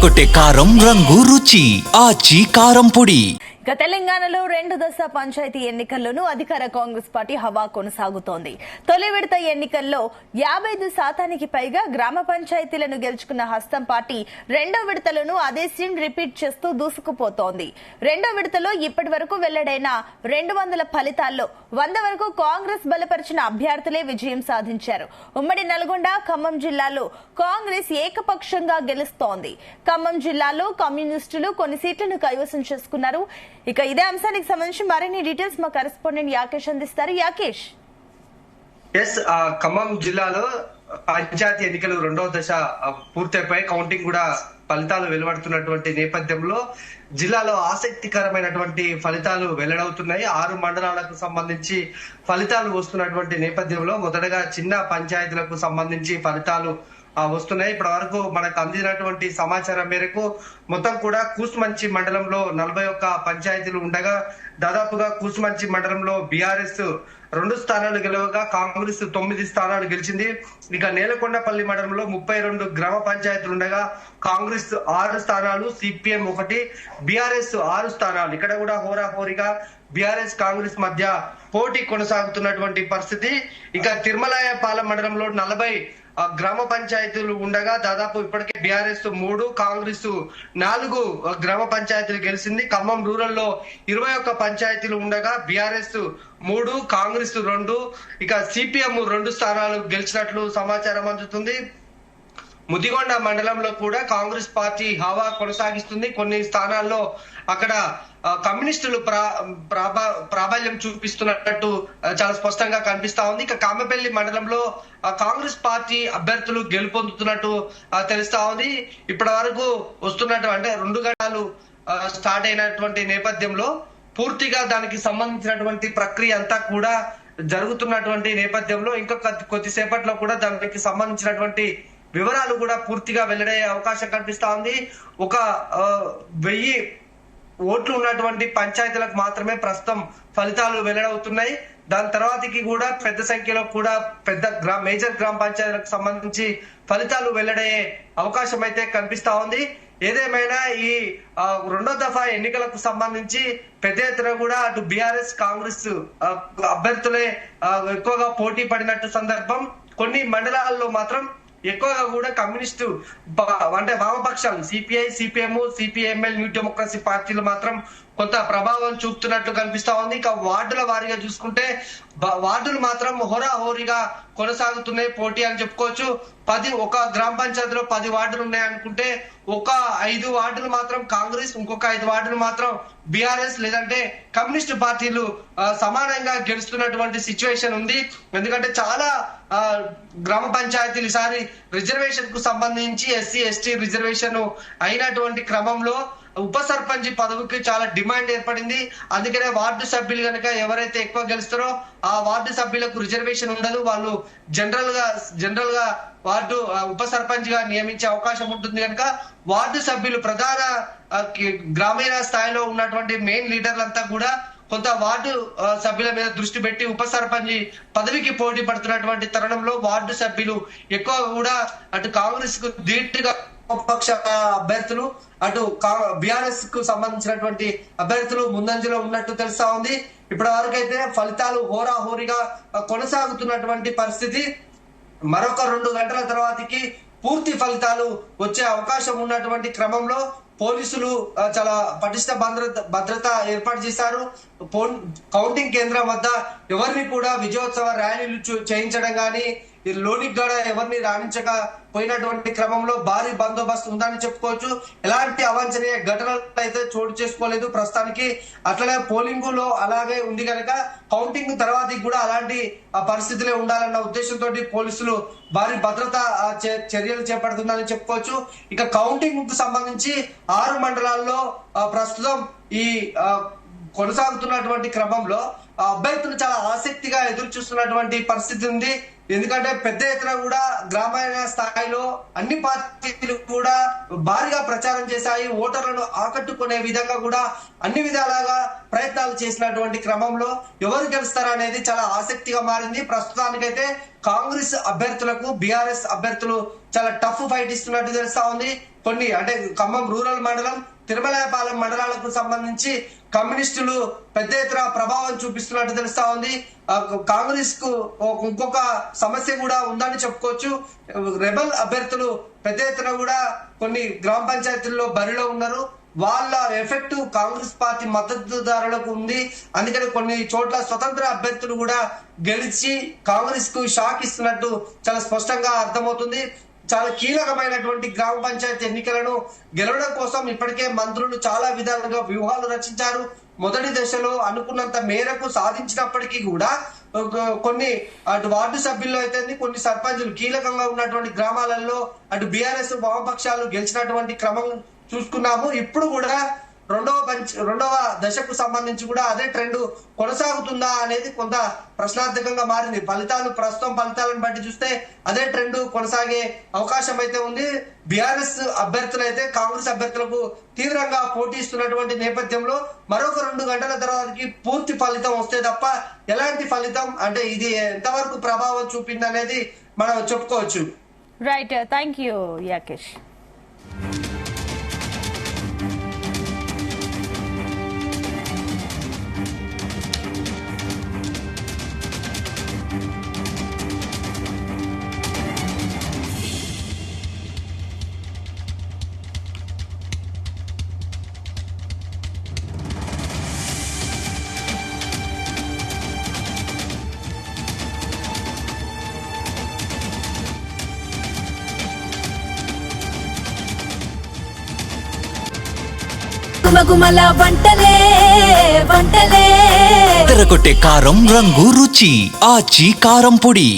అదరగొట్టే కారం రంగు రుచి ఆచి కారం పొడి. తెలంగాణలో 2 దశ పంచాయతీ ఎన్నికల్లోనూ అధికార కాంగ్రెస్ పార్టీ హవా కొనసాగుతోంది. తొలి విడత ఎన్నికల్లో 55% పైగా గ్రామ పంచాయతీలను గెలుచుకున్న హస్తం పార్టీ రెండో విడతలోనూ అదే సీన్ రిపీట్ చేస్తూ దూసుకుపోతోంది. రెండో విడతలో ఇప్పటి వరకు వెల్లడైన 200 ఫలితాల్లో 100 వరకు కాంగ్రెస్ బలపరిచిన అభ్యర్థులే విజయం సాధించారు. ఉమ్మడి నల్గొండ, ఖమ్మం జిల్లాలో కాంగ్రెస్ ఏకపక్షంగా గెలుస్తోంది. ఖమ్మం జిల్లాలో కమ్యూనిస్టులు కొన్ని సీట్లను కైవసం చేసుకున్నారు. ఇక ఇదే అంశానికి సంబంధించి మరిన్ని డీటెయిల్స్ మా కరెస్పాండెంట్ యాకేష్ అందిస్తారు. యాకేష్, ఖమ్మం జిల్లాలో పంచాయతీ ఎన్నికలు రెండవ దశ పూర్తయిపోయి కౌంటింగ్ కూడా ఫలితాలు వెలువడుతున్నటువంటి నేపథ్యంలో జిల్లాలో ఆసక్తికరమైనటువంటి ఫలితాలు వెల్లడవుతున్నాయి. 6 మండలాలకు సంబంధించి ఫలితాలు వస్తున్నటువంటి నేపథ్యంలో మొదటగా చిన్న పంచాయతీలకు సంబంధించి ఫలితాలు వస్తున్నాయి. ఇప్పటి వరకు మనకు అందినటువంటి సమాచారం మేరకు మొత్తం కూడా కూసుమంచి మండలంలో 41 పంచాయతీలు ఉండగా దాదాపుగా కూసుమంచి మండలంలో బీఆర్ఎస్ 2 స్థానాలు గెలవగా కాంగ్రెస్ 9 స్థానాలు గెలిచింది. ఇక నేలకొండపల్లి మండలంలో 32 గ్రామ పంచాయతీలు ఉండగా కాంగ్రెస్ 6 స్థానాలు, సిపిఎం 1, బీఆర్ఎస్ 6 స్థానాలు. ఇక్కడ కూడా హోరాహోరీగా బీఆర్ఎస్ కాంగ్రెస్ మధ్య పోటీ కొనసాగుతున్నటువంటి పరిస్థితి. ఇక తిరుమలాయపాలెం మండలంలో 40 గ్రామ పంచాయతీలు ఉండగా దాదాపు ఇప్పటికే బీఆర్ఎస్ 3, కాంగ్రెస్ 4 గ్రామ పంచాయతీలు గెలిచింది. ఖమ్మం రూరల్ లో 21 పంచాయతీలు ఉండగా బీఆర్ఎస్ 3, కాంగ్రెస్ 2, ఇక సిపిఎం 2 స్థానాలు గెలిచినట్లు సమాచారం అందుతుంది. ముదిగొండ మండలంలో కూడా కాంగ్రెస్ పార్టీ హవా కొనసాగిస్తుంది. కొన్ని స్థానాల్లో అక్కడ కమ్యూనిస్టులు ప్రాబల్యం చూపిస్తున్నట్టు చాలా స్పష్టంగా కనిపిస్తా ఉంది. ఇక కామెపల్లి మండలంలో కాంగ్రెస్ పార్టీ అభ్యర్థులు గెలుపొందుతున్నట్టు తెలుస్తా ఉంది. ఇప్పటి వరకు వస్తున్నట్టు అంటే 2 గంటలు స్టార్ట్ అయినటువంటి నేపథ్యంలో పూర్తిగా దానికి సంబంధించినటువంటి ప్రక్రియ అంతా కూడా జరుగుతున్నటువంటి నేపథ్యంలో ఇంకా కొద్దిసేపట్లో కూడా దానికి సంబంధించినటువంటి వివరాలు కూడా పూర్తిగా వెల్లడయ్యే అవకాశం కనిపిస్తా ఉంది. 1000 ఓట్లు ఉన్నటువంటి పంచాయతీలకు మాత్రమే ప్రస్తుతం ఫలితాలు వెల్లడవుతున్నాయి. దాని తర్వాతకి కూడా పెద్ద సంఖ్యలో కూడా మేజర్ గ్రామ పంచాయతీలకు సంబంధించి ఫలితాలు వెల్లడయ్యే అవకాశం అయితే కనిపిస్తా ఉంది. ఏదేమైనా ఈ రెండో దఫా ఎన్నికలకు సంబంధించి పెద్ద ఎత్తున కూడా అటు బీఆర్ఎస్, కాంగ్రెస్ అభ్యర్థులే ఎక్కువగా పోటీ పడినట్టు సందర్భం. కొన్ని మండలాల్లో మాత్రం ఎక్కువగా కూడా కమ్యూనిస్టు అంటే వామపక్షాలు CPI, CPM, CPML, new democracy పార్టీలు మాత్రం కొంత ప్రభావం చూపుతున్నట్లు కనిపిస్తా ఉంది. ఇక వార్డుల వారీగా చూసుకుంటే వార్డులు మాత్రం హోరాహోరీగా కొనసాగుతున్నాయి పోటీ అని చెప్పుకోవచ్చు. ఒక గ్రామ పంచాయతీలో 10 వార్డులు ఉన్నాయనుకుంటే ఒక 5 వార్డులు మాత్రం కాంగ్రెస్, ఇంకొక 5 వార్డులు మాత్రం బీఆర్ఎస్ లేదంటే కమ్యూనిస్ట్ పార్టీలు సమానంగా గెలుస్తున్నటువంటి సిచ్యువేషన్ ఉంది. ఎందుకంటే చాలా గ్రామ పంచాయతీలు ఈసారి రిజర్వేషన్ కు సంబంధించి ఎస్సీ, ఎస్టీ రిజర్వేషన్ అయినటువంటి క్రమంలో ఉప సర్పంచ్ పదవికి చాలా డిమాండ్ ఏర్పడింది. అందుకనే వార్డు సభ్యులు కనుక ఎవరైతే ఎక్కువ గెలుస్తారో ఆ వార్డు సభ్యులకు రిజర్వేషన్ ఉండదు. వాళ్ళు జనరల్ గా వార్డు ఉప సర్పంచ్ గా నియమించే అవకాశం ఉంటుంది కనుక వార్డు సభ్యులు ప్రధాన గ్రామీణ స్థాయిలో ఉన్నటువంటి మెయిన్ లీడర్లంతా కూడా కొంత వార్డు సభ్యుల మీద దృష్టి పెట్టి ఉప సర్పంచ్ పదవికి పోటీ పడుతున్నటువంటి తరుణంలో వార్డు సభ్యులు ఎక్కువ కూడా అటు కాంగ్రెస్ కు ధీటుగా పక్ష అభ్యర్థులు, అటు బీఆర్ఎస్ కు సంబంధించినటువంటి అభ్యర్థులు ముందంజలో ఉన్నట్టు తెలుస్తా ఉంది. ఇప్పటి వరకైతే ఫలితాలు హోరాహోరీగా కొనసాగుతున్నటువంటి పరిస్థితి. మరొక 2 గంటల తర్వాతకి పూర్తి ఫలితాలు వచ్చే అవకాశం ఉన్నటువంటి క్రమంలో పోలీసులు చాలా పటిష్ట భద్రత ఏర్పాటు చేశారు. కౌంటింగ్ కేంద్రం వద్ద ఎవరిని కూడా విజయోత్సవ ర్యాలీలు చేయించడం గాని లోనికి కూడా ఎవరిని రాణించకపోయినటువంటి క్రమంలో భారీ బందోబస్తు ఉందని చెప్పుకోవచ్చు. ఎలాంటి అవాంఛనీయ ఘటనలు అయితే చోటు చేసుకోలేదు ప్రస్తుతానికి. అట్లనే పోలింగ్ లో అలాగే ఉంది కనుక కౌంటింగ్ తర్వాత కూడా అలాంటి పరిస్థితులే ఉండాలన్న ఉద్దేశంతో పోలీసులు భారీ భద్రతా చర్యలు చేపడుతుందని చెప్పుకోవచ్చు. ఇక కౌంటింగ్ కు సంబంధించి 6 మండలాల్లో ప్రస్తుతం ఈ కొనసాగుతున్నటువంటి క్రమంలో అభ్యర్థులు చాలా ఆసక్తిగా ఎదురు చూస్తున్నటువంటి పరిస్థితి ఉంది. ఎందుకంటే పెద్ద ఎత్తున కూడా గ్రామీణ స్థాయిలో అన్ని పార్టీలు కూడా భారీగా ప్రచారం చేశాయి. ఓటర్లను ఆకట్టుకునే విధంగా కూడా అన్ని విధాలుగా ప్రయత్నాలు చేసినటువంటి క్రమంలో ఎవరు గెలుస్తారనేది చాలా ఆసక్తిగా మారింది. ప్రస్తుతానికైతే కాంగ్రెస్ అభ్యర్థులకు బీఆర్ఎస్ అభ్యర్థులు చాలా టఫ్ ఫైట్ ఇస్తున్నట్టు తెలుస్తా ఉంది. కొన్ని అంటే ఖమ్మం రూరల్ మండలం, తిరుమలపాలెం మండలాలకు సంబంధించి కమ్యూనిస్టులు పెద్ద ఎత్తున ప్రభావం చూపిస్తున్నట్టు తెలుస్తా ఉంది. కాంగ్రెస్ కు ఇంకొక సమస్య కూడా ఉందని చెప్పుకోవచ్చు. రెబల్ అభ్యర్థులు పెద్ద ఎత్తున కూడా కొన్ని గ్రామ పంచాయతీల్లో బరిలో ఉన్నారు. వాళ్ళ ఎఫెక్ట్ కాంగ్రెస్ పార్టీ మద్దతుదారులకు ఉంది. అందుకని కొన్ని చోట్ల స్వతంత్ర అభ్యర్థులు కూడా గెలిచి కాంగ్రెస్ కు షాక్ ఇస్తున్నట్టు చాలా స్పష్టంగా అర్థమవుతుంది. చాలా కీలకమైనటువంటి గ్రామ పంచాయతీ ఎన్నికలను గెలవడం కోసం ఇప్పటికే మంత్రులు చాలా విధాలుగా వ్యూహాలు రచించారు. మొదటి దశలో అనుకున్నంత మేరకు సాధించినప్పటికీ కూడా కొన్ని అటు వార్డు సభ్యుల్లో అయితే కొన్ని సర్పంచులు కీలకంగా ఉన్నటువంటి గ్రామాలలో అటు బీఆర్ఎస్ వామపక్షాలు గెలిచినటువంటి క్రమం చూసుకున్నాము. ఇప్పుడు కూడా రెండవ దశకు సంబంధించి కూడా అదే ట్రెండ్ కొనసాగుతుందా అనేది కొంత ప్రశ్నార్థకంగా మారింది. ప్రస్తుతం ఫలితాలను బట్టి చూస్తే అదే ట్రెండ్ కొనసాగే అవకాశం అయితే ఉంది. బీఆర్ఎస్ అభ్యర్థులు అయితే కాంగ్రెస్ అభ్యర్థులకు తీవ్రంగా పోటీ ఇస్తున్నటువంటి నేపథ్యంలో మరొక 2 గంటల తర్వాతకి పూర్తి ఫలితం వస్తే తప్ప ఎలాంటి ఫలితం అంటే ఇది ఎంతవరకు ప్రభావం చూపింది అనేది మనం చెప్పుకోవచ్చు. Right, thank you Yakesh. గుమగుమల వంటలే వంటలే తెరకొట్టే కారం రంగు రుచి ఆచి కారం పొడి.